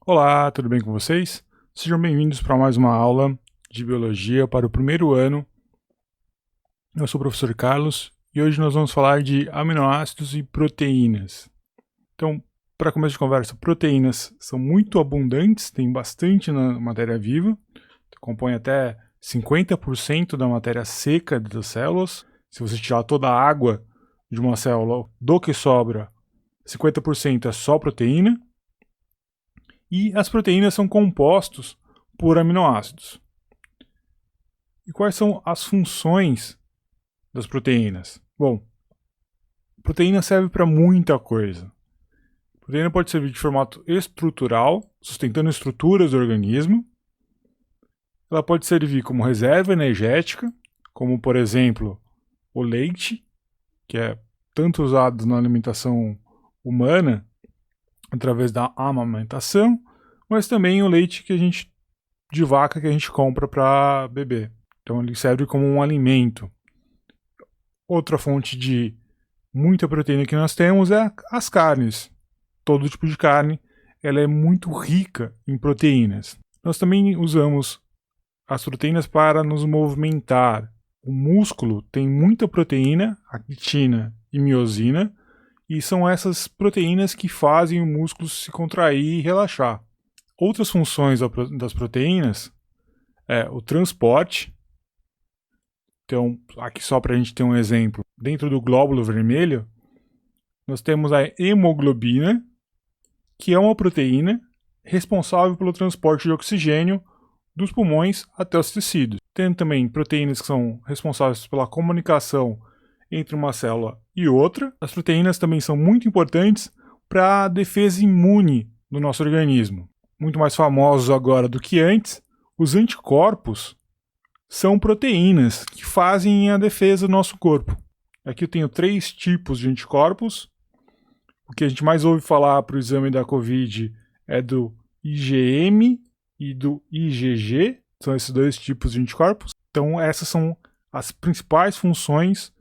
Olá, tudo bem com vocês? Sejam bem-vindos para mais uma aula de Biologia para o primeiro ano. Eu sou o professor Carlos e hoje nós vamos falar de aminoácidos e proteínas. Então, para começo de conversa, proteínas são muito abundantes, tem bastante na matéria viva, compõe até 50% da matéria seca das células. Se você tirar toda a água de uma célula, do que sobra, 50% é só proteína. E as proteínas são compostos por aminoácidos. E quais são as funções das proteínas? Bom, proteína serve para muita coisa. A proteína pode servir de formato estrutural, sustentando estruturas do organismo. Ela pode servir como reserva energética, como por exemplo o leite, que é tanto usado na alimentação humana através da amamentação, mas também o leite de vaca que a gente compra para beber. Então ele serve como um alimento. Outra fonte de muita proteína que nós temos é as carnes. Todo tipo de carne ela é muito rica em proteínas. Nós também usamos as proteínas para nos movimentar. O músculo tem muita proteína, actina e miosina, e são essas proteínas que fazem o músculo se contrair e relaxar. Outras funções das proteínas é o transporte. Então, aqui só para a gente ter um exemplo, dentro do glóbulo vermelho, nós temos a hemoglobina, que é uma proteína responsável pelo transporte de oxigênio dos pulmões até os tecidos. Tem também proteínas que são responsáveis pela comunicação entre uma célula e outra. As proteínas também são muito importantes para a defesa imune do nosso organismo. Muito mais famosos agora do que antes, os anticorpos são proteínas que fazem a defesa do nosso corpo. Aqui eu tenho 3 tipos de anticorpos. O que a gente mais ouve falar para o exame da COVID é do IgM e do IgG. São esses 2 tipos de anticorpos. Então essas são as principais funções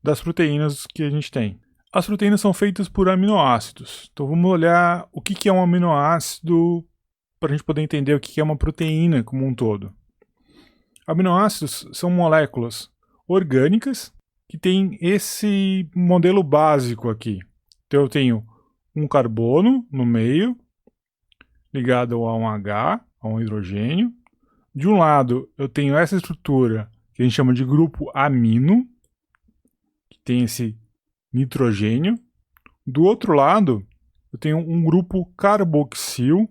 das proteínas que a gente tem. As proteínas são feitas por aminoácidos. Então vamos olhar o que é um aminoácido para a gente poder entender o que é uma proteína como um todo. Aminoácidos são moléculas orgânicas que têm esse modelo básico aqui. Então eu tenho um carbono no meio, ligado a um H, a um hidrogênio. De um lado eu tenho essa estrutura que a gente chama de grupo amino, que tem esse nitrogênio. Do outro lado eu tenho um grupo carboxil,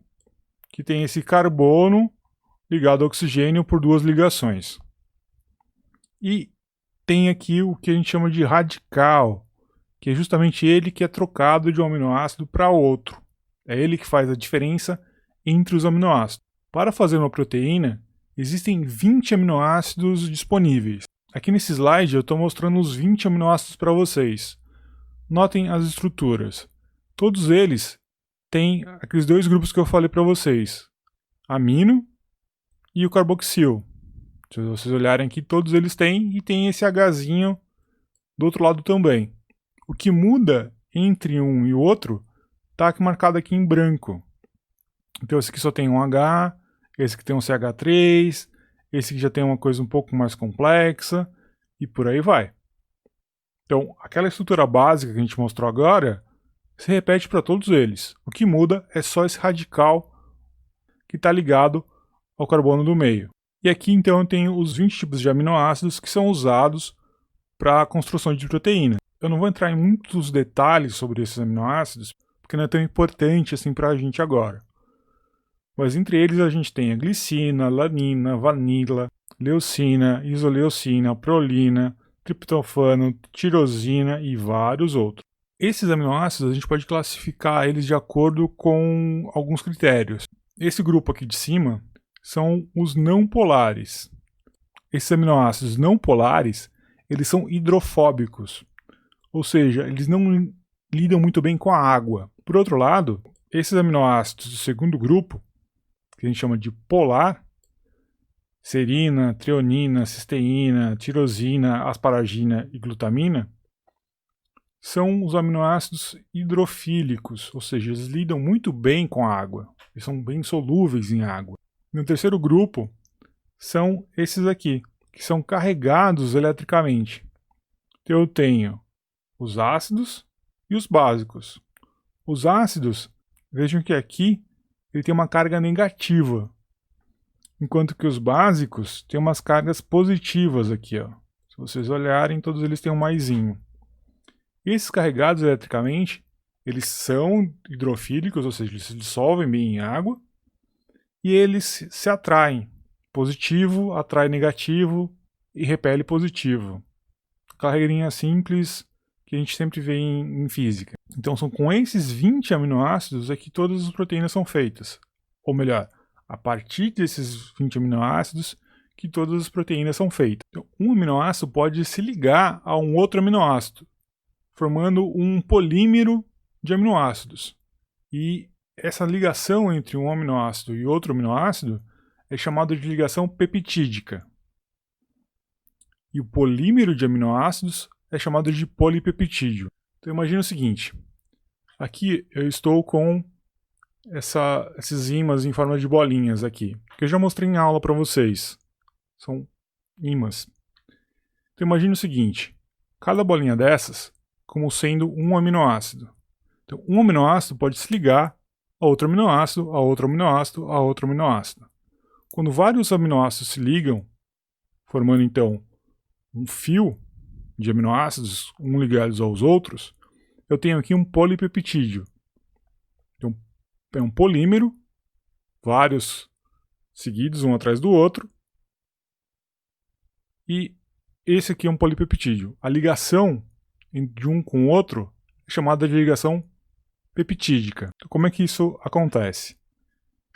que tem esse carbono ligado ao oxigênio por 2 ligações. E tem aqui o que a gente chama de radical, que é justamente ele que é trocado de um aminoácido para outro. É ele que faz a diferença entre os aminoácidos. Para fazer uma proteína, existem 20 aminoácidos disponíveis. Aqui nesse slide eu estou mostrando os 20 aminoácidos para vocês. Notem as estruturas. Todos eles têm aqueles 2 grupos que eu falei para vocês. Amino e o carboxil. Se vocês olharem aqui, todos eles têm, e tem esse Hzinho do outro lado também. O que muda entre um e o outro está marcado aqui em branco. Então esse aqui só tem um H, esse aqui tem um CH3, esse aqui já tem uma coisa um pouco mais complexa, e por aí vai. Então, aquela estrutura básica que a gente mostrou agora se repete para todos eles. O que muda é só esse radical que está ligado ao carbono do meio. E aqui então eu tenho os 20 tipos de aminoácidos que são usados para a construção de proteína. Eu não vou entrar em muitos detalhes sobre esses aminoácidos, porque não é tão importante assim para a gente agora. Mas entre eles a gente tem a glicina, alanina, vanila, leucina, isoleucina, prolina, triptofano, tirosina e vários outros. Esses aminoácidos a gente pode classificar eles de acordo com alguns critérios. Esse grupo aqui de cima são os não polares. Esses aminoácidos não polares, eles são hidrofóbicos, ou seja, eles não lidam muito bem com a água. Por outro lado, esses aminoácidos do segundo grupo, que a gente chama de polar, serina, treonina, cisteína, tirosina, asparagina e glutamina, são os aminoácidos hidrofílicos, ou seja, eles lidam muito bem com a água. Eles são bem solúveis em água. No terceiro grupo são esses aqui, que são carregados eletricamente. Então eu tenho os ácidos e os básicos. Os ácidos, vejam que aqui ele tem uma carga negativa, enquanto que os básicos têm umas cargas positivas aqui, ó. Se vocês olharem, todos eles têm um maisinho. Esses carregados eletricamente, eles são hidrofílicos, ou seja, eles se dissolvem bem em água, e eles se atraem. Positivo atrai negativo e repele positivo. Aquela regrinha simples que a gente sempre vê em física. Então são com esses 20 aminoácidos é que todas as proteínas são feitas. Ou melhor, a partir desses 20 aminoácidos que todas as proteínas são feitas. Então, um aminoácido pode se ligar a um outro aminoácido, formando um polímero de aminoácidos. E essa ligação entre um aminoácido e outro aminoácido é chamada de ligação peptídica. E o polímero de aminoácidos é chamado de polipeptídeo. Então imagina o seguinte, aqui eu estou com esses ímãs em forma de bolinhas aqui, que eu já mostrei em aula para vocês. São ímãs. Então imagina o seguinte, cada bolinha dessas como sendo um aminoácido. Então um aminoácido pode se ligar a outro aminoácido, a outro aminoácido, a outro aminoácido. Quando vários aminoácidos se ligam, formando então um fio de aminoácidos, um ligados aos outros, eu tenho aqui um polipeptídeo. Então, é um polímero, vários seguidos um atrás do outro, e esse aqui é um polipeptídeo. A ligação de um com o outro é chamada de ligação peptídica. Então, como é que isso acontece?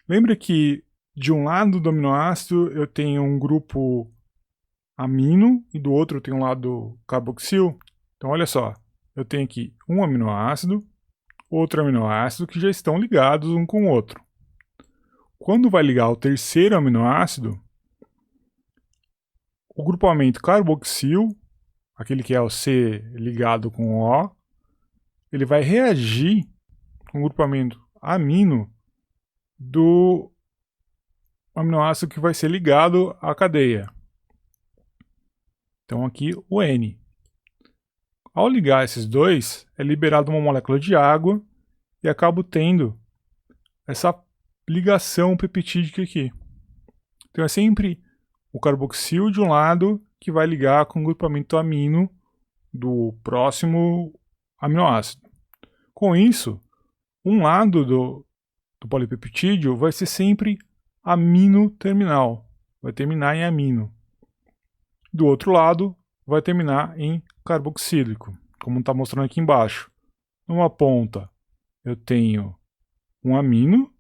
Lembra que de um lado do aminoácido eu tenho um grupo amino e do outro eu tenho um lado carboxil? Então olha só, eu tenho aqui um aminoácido, outro aminoácido que já estão ligados um com o outro. Quando vai ligar o terceiro aminoácido, o grupamento carboxil, aquele que é o C ligado com o O, ele vai reagir com o grupamento amino do aminoácido que vai ser ligado à cadeia. Então aqui o N. Ao ligar esses dois, é liberada uma molécula de água e acabo tendo essa ligação peptídica aqui. Então é sempre o carboxil de um lado que vai ligar com o grupamento amino do próximo aminoácido. Com isso, um lado do polipeptídeo vai ser sempre amino terminal, vai terminar em amino. Do outro lado, vai terminar em carboxílico, como está mostrando aqui embaixo. Numa ponta, eu tenho um amino,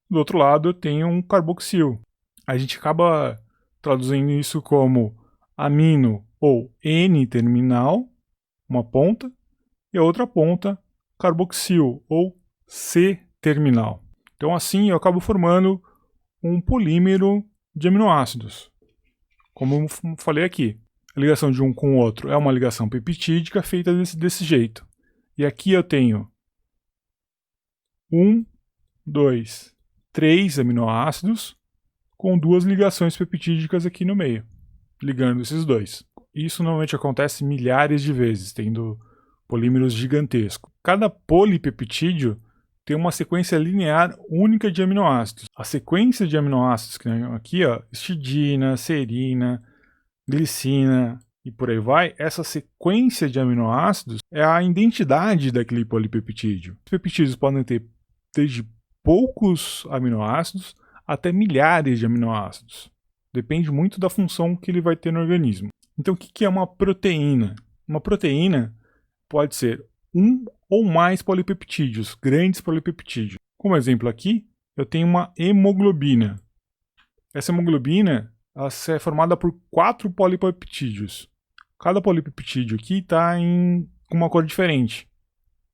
do outro lado, eu tenho um carboxil. A gente acaba traduzindo isso como amino ou N-terminal, uma ponta, e a outra ponta, carboxil ou C-terminal. Então, assim, eu acabo formando um polímero de aminoácidos. Como eu falei aqui, a ligação de um com o outro é uma ligação peptídica feita desse jeito. E aqui eu tenho 1, 2, 3 aminoácidos com duas ligações peptídicas aqui no meio, ligando esses dois. Isso normalmente acontece milhares de vezes, tendo polímeros gigantescos. Cada polipeptídeo tem uma sequência linear única de aminoácidos. A sequência de aminoácidos que aqui, ó, histidina, serina, glicina e por aí vai, essa sequência de aminoácidos é a identidade daquele polipeptídeo. Os peptídeos podem ter desde poucos aminoácidos até milhares de aminoácidos. Depende muito da função que ele vai ter no organismo. Então o que é uma proteína? Uma proteína pode ser um ou mais polipeptídeos, grandes polipeptídeos. Como exemplo aqui, eu tenho uma hemoglobina. Essa hemoglobina ela é formada por 4 polipeptídeos. Cada polipeptídeo aqui está com uma cor diferente.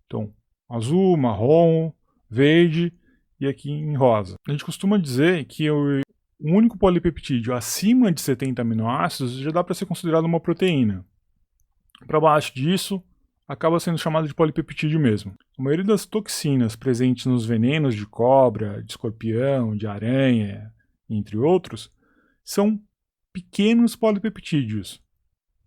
Então, azul, marrom, verde e aqui em rosa. A gente costuma dizer que um único polipeptídeo acima de 70 aminoácidos já dá para ser considerado uma proteína. Para baixo disso, acaba sendo chamado de polipeptídeo mesmo. A maioria das toxinas presentes nos venenos de cobra, de escorpião, de aranha, entre outros, são pequenos polipeptídeos,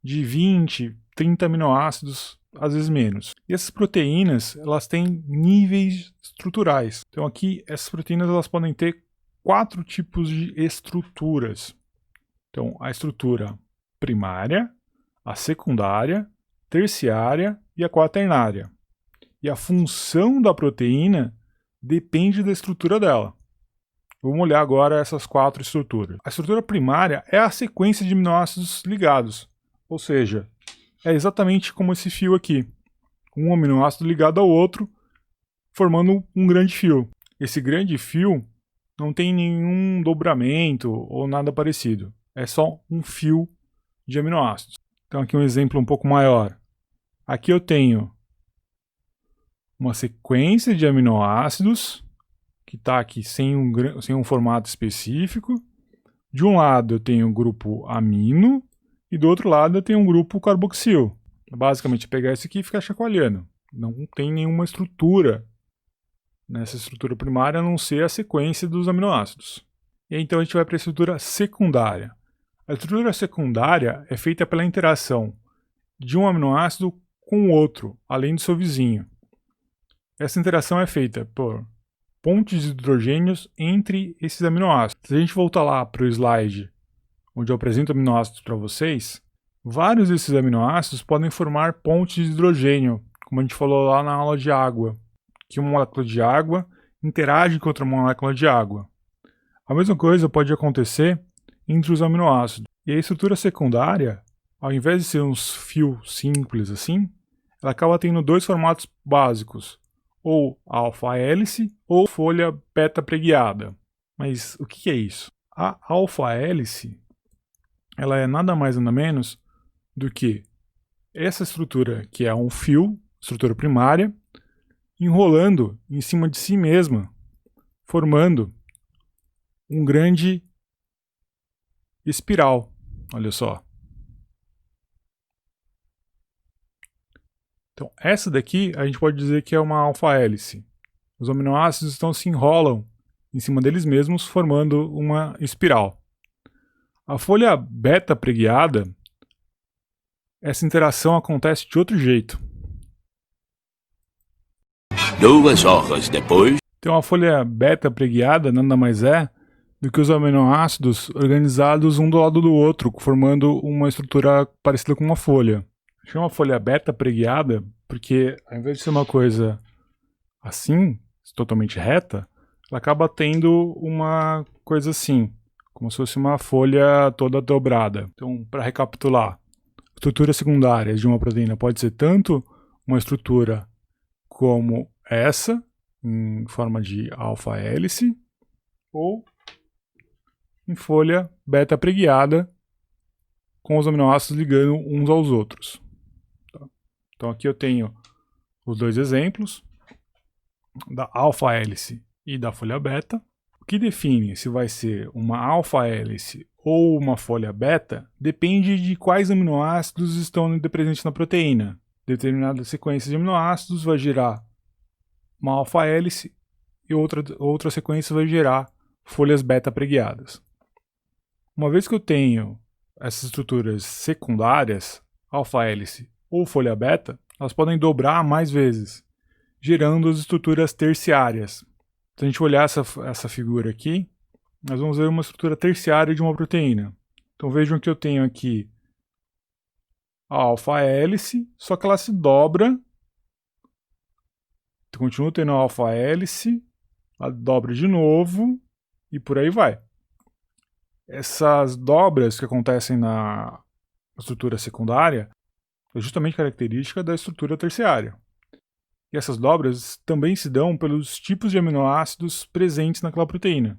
de 20, 30 aminoácidos, às vezes menos. E essas proteínas, elas têm níveis estruturais. Então aqui, essas proteínas elas podem ter 4 tipos de estruturas. Então, a estrutura primária, a secundária, terciária e a quaternária. E a função da proteína depende da estrutura dela. Vamos olhar agora essas 4 estruturas. A estrutura primária é a sequência de aminoácidos ligados, ou seja, é exatamente como esse fio aqui. Um aminoácido ligado ao outro, formando um grande fio. Esse grande fio não tem nenhum dobramento ou nada parecido. É só um fio de aminoácidos. Então aqui um exemplo um pouco maior. Aqui eu tenho uma sequência de aminoácidos que está aqui sem um formato específico. De um lado eu tenho o grupo amino e do outro lado eu tenho um grupo carboxil. Basicamente pegar esse aqui e ficar chacoalhando. Não tem nenhuma estrutura nessa estrutura primária a não ser a sequência dos aminoácidos. E então a gente vai para a estrutura secundária. A estrutura secundária é feita pela interação de um aminoácido com o outro, além do seu vizinho. Essa interação é feita por pontes de hidrogênios entre esses aminoácidos. Se a gente voltar lá para o slide onde eu apresento aminoácidos para vocês, vários desses aminoácidos podem formar pontes de hidrogênio, como a gente falou lá na aula de água, que uma molécula de água interage com outra molécula de água. A mesma coisa pode acontecer entre os aminoácidos. E a estrutura secundária, ao invés de ser uns fios simples assim, ela acaba tendo 2 formatos básicos, ou alfa-hélice ou folha beta-preguiada. Mas o que é isso? A alfa-hélice ela é nada mais nada menos do que essa estrutura que é um fio, estrutura primária, enrolando em cima de si mesma, formando um grande espiral. Olha só. Então, essa daqui a gente pode dizer que é uma alfa-hélice. Os aminoácidos então se enrolam em cima deles mesmos, formando uma espiral. A folha beta preguiada, essa interação acontece de outro jeito. 2 horas depois. Então, a folha beta preguiada nada mais é do que os aminoácidos organizados um do lado do outro, formando uma estrutura parecida com uma folha. Chama folha beta preguiada porque, ao invés de ser uma coisa assim, totalmente reta, ela acaba tendo uma coisa assim, como se fosse uma folha toda dobrada. Então, para recapitular, estruturas secundárias de uma proteína pode ser tanto uma estrutura como essa, em forma de alfa-hélice, ou em folha beta preguiada, com os aminoácidos ligando uns aos outros. Então aqui eu tenho os 2 exemplos, da alfa-hélice e da folha beta. O que define se vai ser uma alfa-hélice ou uma folha beta depende de quais aminoácidos estão presentes na proteína. Determinada sequência de aminoácidos vai gerar uma alfa-hélice e outra sequência vai gerar folhas beta preguiadas. Uma vez que eu tenho essas estruturas secundárias, alfa-hélice ou folha beta, elas podem dobrar mais vezes, gerando as estruturas terciárias. Se a gente olhar essa figura aqui, nós vamos ver uma estrutura terciária de uma proteína. Então vejam que eu tenho aqui a alfa-hélice, só que ela se dobra. Continua tendo a alfa-hélice, ela dobra de novo e por aí vai. Essas dobras que acontecem na estrutura secundária é justamente característica da estrutura terciária. E essas dobras também se dão pelos tipos de aminoácidos presentes naquela proteína.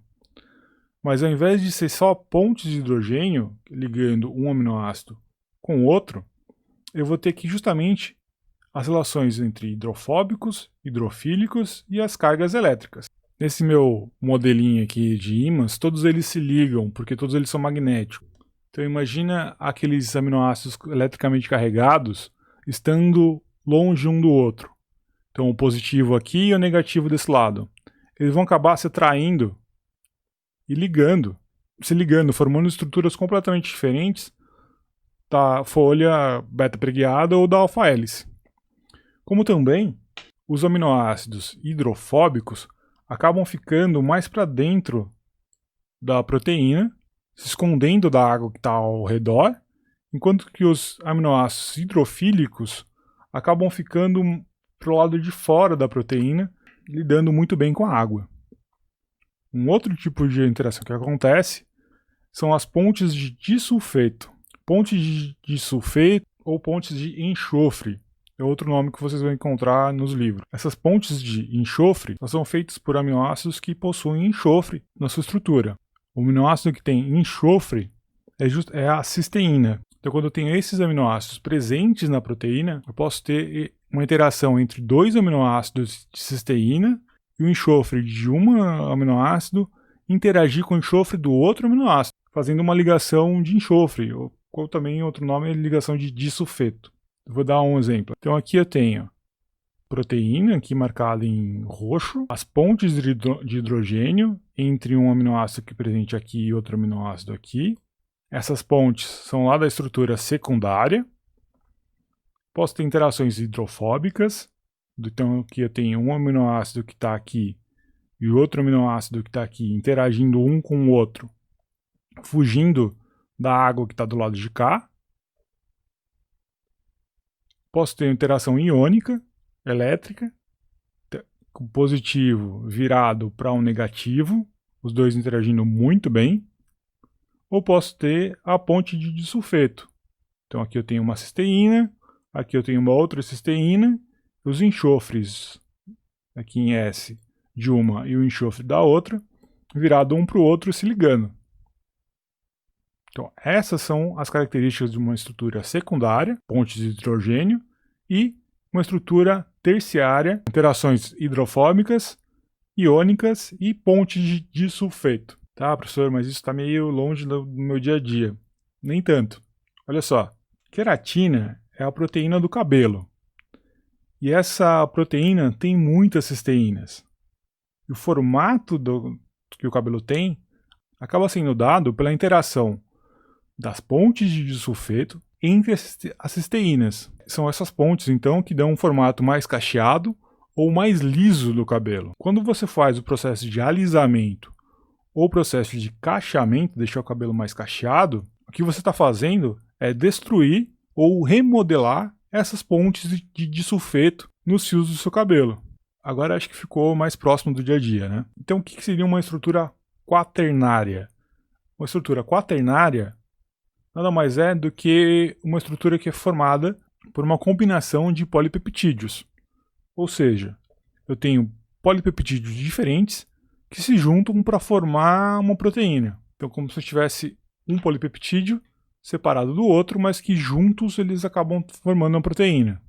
Mas ao invés de ser só pontes de hidrogênio ligando um aminoácido com o outro, eu vou ter aqui justamente as relações entre hidrofóbicos, hidrofílicos e as cargas elétricas. Nesse meu modelinho aqui de ímãs, todos eles se ligam, porque todos eles são magnéticos. Então imagina aqueles aminoácidos eletricamente carregados estando longe um do outro. Então o positivo aqui e o negativo desse lado. Eles vão acabar se atraindo e se ligando, formando estruturas completamente diferentes da folha beta-preguiada ou da alfa-hélice. Como também os aminoácidos hidrofóbicos acabam ficando mais para dentro da proteína, se escondendo da água que está ao redor, enquanto que os aminoácidos hidrofílicos acabam ficando para o lado de fora da proteína, lidando muito bem com a água. Um outro tipo de interação que acontece são as pontes de disulfeto. Pontes de disulfeto ou pontes de enxofre é outro nome que vocês vão encontrar nos livros. Essas pontes de enxofre são feitas por aminoácidos que possuem enxofre na sua estrutura. O aminoácido que tem enxofre é a cisteína. Então, quando eu tenho esses aminoácidos presentes na proteína, eu posso ter uma interação entre dois aminoácidos de cisteína e o enxofre de um aminoácido interagir com o enxofre do outro aminoácido, fazendo uma ligação de enxofre, ou também outro nome é ligação de disulfeto. Vou dar um exemplo. Então aqui eu tenho proteína, aqui marcada em roxo, as pontes de hidrogênio entre um aminoácido aqui presente aqui e outro aminoácido aqui. Essas pontes são lá da estrutura secundária. Posso ter interações hidrofóbicas. Então aqui eu tenho um aminoácido que está aqui e outro aminoácido que está aqui interagindo um com o outro, fugindo da água que está do lado de cá. Posso ter interação iônica, elétrica, com positivo virado para um negativo, os dois interagindo muito bem. Ou posso ter a ponte de disulfeto. Então aqui eu tenho uma cisteína, aqui eu tenho uma outra cisteína, os enxofres aqui em S de uma e o enxofre da outra, virado um para o outro se ligando. Então essas são as características de uma estrutura secundária, pontes de hidrogênio, e uma estrutura terciária, interações hidrofóbicas, iônicas e pontes de disulfeto. Tá, professor, mas isso está meio longe do meu dia a dia. Nem tanto. Olha só, queratina é a proteína do cabelo. E essa proteína tem muitas cisteínas. E o formato que o cabelo tem acaba sendo dado pela interação das pontes de disulfeto entre as cisteínas. São essas pontes, então, que dão um formato mais cacheado ou mais liso do cabelo. Quando você faz o processo de alisamento ou processo de cacheamento, deixar o cabelo mais cacheado, o que você está fazendo é destruir ou remodelar essas pontes de disulfeto nos fios do seu cabelo. Agora acho que ficou mais próximo do dia a dia, né? Então o que seria uma estrutura quaternária? Uma estrutura quaternária nada mais é do que uma estrutura que é formada por uma combinação de polipeptídeos. Ou seja, eu tenho polipeptídeos diferentes que se juntam para formar uma proteína. Então, como se eu tivesse um polipeptídeo separado do outro, mas que juntos eles acabam formando uma proteína.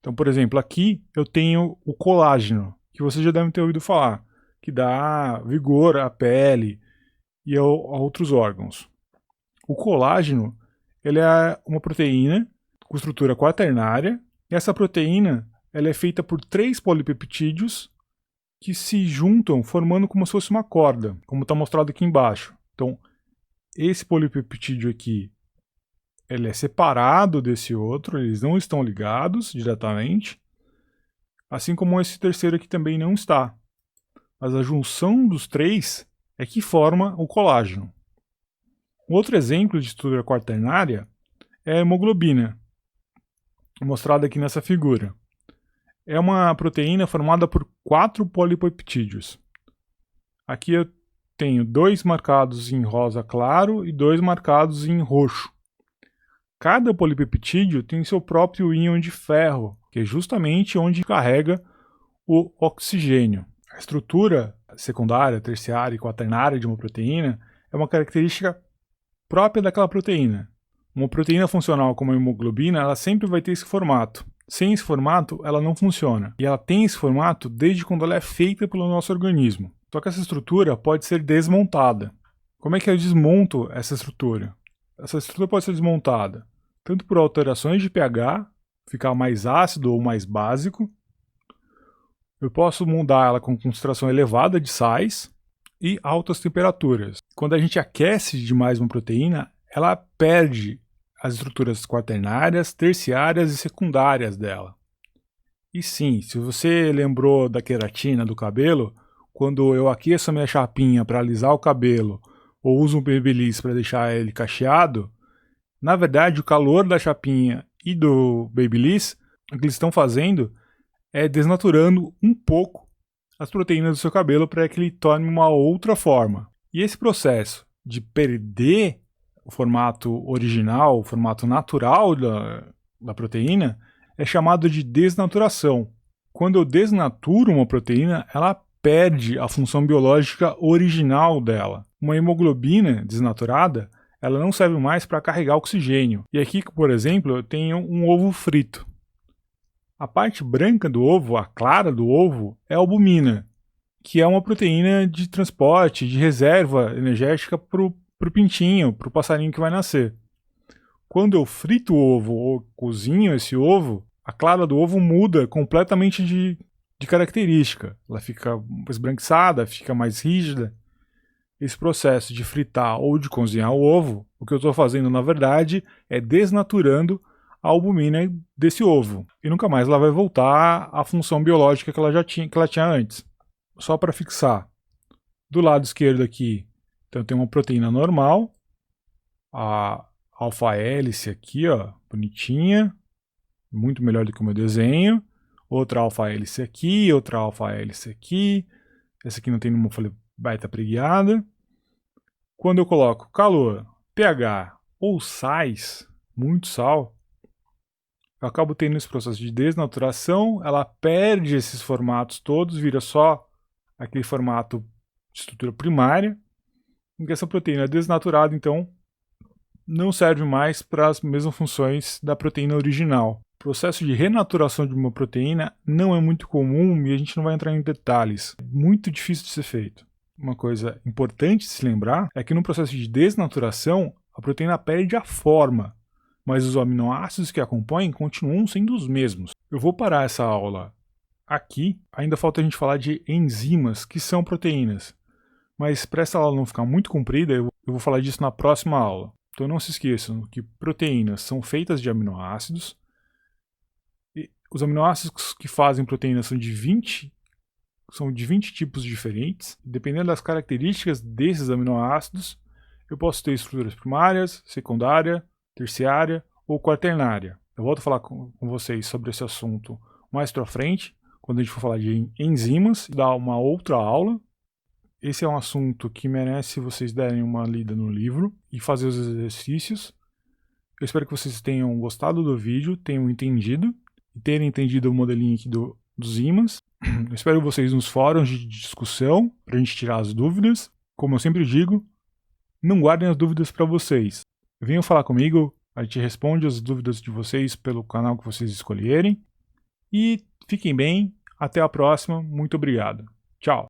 Então, por exemplo, aqui eu tenho o colágeno, que vocês já devem ter ouvido falar, que dá vigor à pele e a outros órgãos. O colágeno ele é uma proteína com estrutura quaternária, e essa proteína ela é feita por 3 polipeptídeos que se juntam formando como se fosse uma corda, como está mostrado aqui embaixo. Então, esse polipeptídeo aqui ele é separado desse outro, eles não estão ligados diretamente, assim como esse terceiro aqui também não está. Mas a junção dos 3 é que forma o colágeno. Outro exemplo de estrutura quaternária é a hemoglobina, mostrada aqui nessa figura. É uma proteína formada por 4 polipeptídeos. Aqui eu tenho 2 marcados em rosa claro e 2 marcados em roxo. Cada polipeptídeo tem seu próprio íon de ferro, que é justamente onde carrega o oxigênio. A estrutura secundária, terciária e quaternária de uma proteína é uma característica própria daquela proteína. Uma proteína funcional como a hemoglobina, ela sempre vai ter esse formato. Sem esse formato, ela não funciona. E ela tem esse formato desde quando ela é feita pelo nosso organismo. Só que essa estrutura pode ser desmontada. Como é que eu desmonto essa estrutura? Essa estrutura pode ser desmontada tanto por alterações de pH, ficar mais ácido ou mais básico. Eu posso mudar ela com concentração elevada de sais e altas temperaturas. Quando a gente aquece demais uma proteína, ela perde as estruturas quaternárias, terciárias e secundárias dela. E sim, se você lembrou da queratina do cabelo, quando eu aqueço a minha chapinha para alisar o cabelo ou uso um babyliss para deixar ele cacheado, na verdade o calor da chapinha e do babyliss, o que eles estão fazendo é desnaturando um pouco as proteínas do seu cabelo para que ele tome uma outra forma. E esse processo de perder o formato original, o formato natural da proteína, é chamado de desnaturação. Quando eu desnaturo uma proteína, ela perde a função biológica original dela. Uma hemoglobina desnaturada, ela não serve mais para carregar oxigênio. E aqui, por exemplo, eu tenho um ovo frito. A parte branca do ovo, a clara do ovo, é a albumina, que é uma proteína de transporte, de reserva energética para o pintinho, para o passarinho que vai nascer. Quando eu frito o ovo ou cozinho esse ovo, a clara do ovo muda completamente de característica. Ela fica esbranquiçada, fica mais rígida. Esse processo de fritar ou de cozinhar o ovo, o que eu estou fazendo na verdade é desnaturando a albumina desse ovo. E nunca mais ela vai voltar à função biológica que ela tinha antes. Só para fixar, do lado esquerdo aqui, então tem uma proteína normal, a alfa-hélice aqui, ó, bonitinha, muito melhor do que o meu desenho. Outra alfa-hélice aqui, outra alfa-hélice aqui. Essa aqui não tem nenhuma folha beta preguiada. Quando eu coloco calor, pH ou sais, muito sal, eu acabo tendo esse processo de desnaturação, ela perde esses formatos todos, vira só aquele formato de estrutura primária, em que essa proteína desnaturada, então, não serve mais para as mesmas funções da proteína original. O processo de renaturação de uma proteína não é muito comum e a gente não vai entrar em detalhes. É muito difícil de ser feito. Uma coisa importante de se lembrar é que no processo de desnaturação, a proteína perde a forma, mas os aminoácidos que a compõem continuam sendo os mesmos. Eu vou parar essa aula aqui. Ainda falta a gente falar de enzimas, que são proteínas. Mas para essa aula não ficar muito comprida, eu vou falar disso na próxima aula. Então não se esqueçam que proteínas são feitas de aminoácidos. E os aminoácidos que fazem proteínas são de 20 tipos diferentes. Dependendo das características desses aminoácidos, eu posso ter estruturas primárias, secundária, terciária ou quaternária. Eu volto a falar com vocês sobre esse assunto mais para frente, quando a gente for falar de enzimas, dar uma outra aula. Esse é um assunto que merece vocês darem uma lida no livro e fazer os exercícios. Eu espero que vocês tenham gostado do vídeo, tenham entendido e terem entendido o modelinho aqui dos ímãs. Eu espero vocês nos fóruns de discussão para a gente tirar as dúvidas. Como eu sempre digo, não guardem as dúvidas para vocês. Venham falar comigo, a gente responde as dúvidas de vocês pelo canal que vocês escolherem. E fiquem bem, até a próxima, muito obrigado. Tchau!